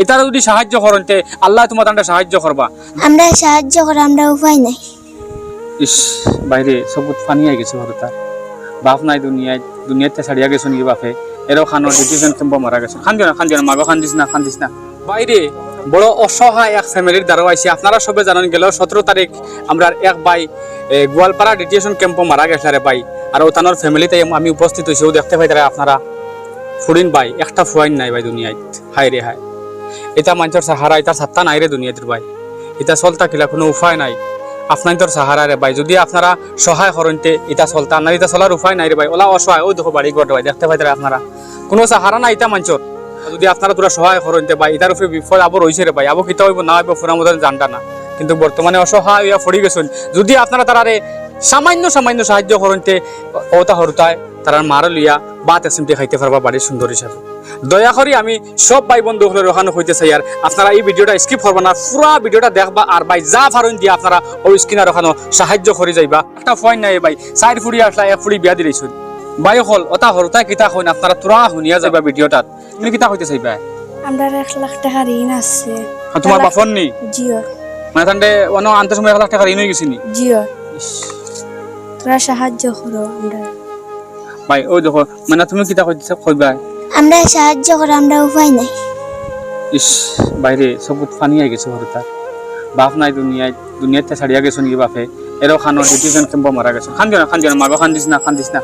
এটারা যদি সাহায্য করতে আল্লাহ তোমাদের সাহায্য করবা। আমরা সাহায্য করা আমরা উপায় নাই। ইস বাইরে সবুত পানি আই গেছে ঘরে তার বাপ নাই দুনিয়াতে ছাড়িয়া গেছো নাকি বাপে এরও খানোর ডিসিশন কেম্প মারা গেছে। খান দিও না মাগো খান্দিস না বাইরে বড় অসহায় এক ফ্যামিলির দ্বারা আইসি। আপনারা সবে জানেন গেল 17 তারিখ আমরা এক ভাই গোয়ালপাড়া ডিটেনশন ক্যাম্প মারা গেছে রে ভাই। আর ওতানোর ফ্যামিলিতে আমি উপস্থিত হয়েছি, দেখতে পাই তারা আপনারা ফুরিন ভাই একটা ফুয়াইন নাই ভাই দুনিয়ায়। হায় রে হায়, এটা মানুষের সাহারা, এটা সাত্তা নাই রে দুনিয়াতে ভাই। এটা চলতা কিলা কোনো উপায় নাই। আপনার তোর সাহারা রে ভাই, যদি আপনারা সহায় করতে এটা চলতা না, এটা চলার উপায় নাই রে ভাই। ওলা অসহায়, ওই দেখো বাড়ি ঘর ভাই, দেখতে পাই তারা আপনারা কোনো সাহারা নাই এটা মানুষের। যদি আপনারা তোরা সহায় করতে ভাই, এটার উপরে বিপদ আবার রয়েছে রে ভাই। আবো কিতা হইব না হইব পুরা মতো জানটা না, কিন্তু বর্তমানে অসহায় হইয়া পড়ি গেছেন। যদি আপনারা তারারে সামান্য সাহায্য করতে ওটা হরতায় তারা মারা লইয়া বাত এসিমটি খাইতে পারবা বাড়ির সুন্দর হিসাবে। দয়া করি আমি সব ভাই বন্ধু হলে ওখানে হইতে চাই। আর আপনারা এই ভিডিওটা স্কিপ করবা না, পুরা ভিডিওটা দেখবা। আর ভাই যা ফারুন দিয়ে আপনারা ওই স্ক্রিনার ওখানে সাহায্য করে যাইবা। একটা পয়েন্ট নাই ভাই, 4 ফুড়ি আসলা 1 ফুড়ি বিয়া দিলেছেন ভাই হল ওটা হরতায় কিতা হইন আপনারা তোরা শুনিয়া যাইবা ভিডিওটাত। তুমি কিতা হইতে চাইবা? আমরা 1 লাখ টাকা ঋণ আছে। তোমার বাপন নি জিও মানে তান্ডে অন্য আনতে সময় 1 লাখ টাকা ঋণ হয়ে গেছিনি জিও, তোরা সাহায্য করো আমরা। ভাই ওই দেখো মানে তুমি কিতা কইবা? আমরা সাহায্য করা আমরা উপায় নাই। ইস বাইরে সবুত পানি আই গেছে ঘরে তার বাপ নাই দুনিয়াতে ছাড়িয়া গেছো নাকি বাপে এরও খানোর ডিসিশন কেম্প মারা গেছে। খান দিও না মাগো খান্দিস না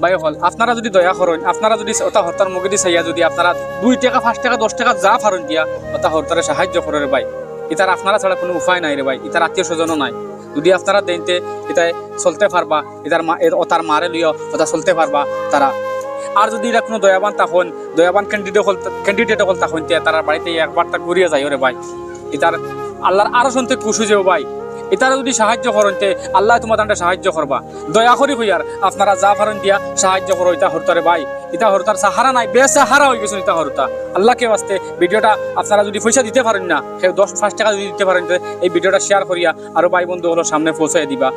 ভাই হল আপনারা যদি দয়া করেন, আপনারা যদি ওটা হরতার মুখে দিয়ে চাইয়া যদি আপনারা 2 টাকা 5 টাকা 10 টাকা যা ফারুন দিয়া ওটা হরতারে সাহায্য করে রে ভাই। এটার আপনারা ছাড়া কোনো উপায় নাই রে ভাই, এটার আত্মীয় স্বজনও নাই। যদি আপনারা দেনতে এটাই চলতে পারবা, এটার ওটার মারে লিও ওটা চলতে পারবা তারা। আর যদি এটা কোনো দয়াবান ক্যান্ডিডেট হল তখন তার বাড়িতে একবার তা ঘুরিয়ে যায় রে ভাই। এটার আল্লাহর আরো শুনতে খুশি যাও ভাই। এটারা যদি সাহায্য করতে আল্লাহ তোমাদের সাহায্য করবা। দয়া করি হইয়ার আপনারা যা পারেন দিয়া সাহায্য করো এটা হরতারে ভাই। এটা হরতার সাহারা নাই, বেসাহারা হয়ে গেছে এটা হরতা। আল্লাহকে বাস্তে ভিডিওটা আপনারা যদি পয়সা দিতে পারেন না, কেউ 10-5 টাকা যদি দিতে পারেন এই ভিডিওটা শেয়ার করিয়া আরো ভাই বন্ধু হলো সামনে পৌঁছাই দিবা।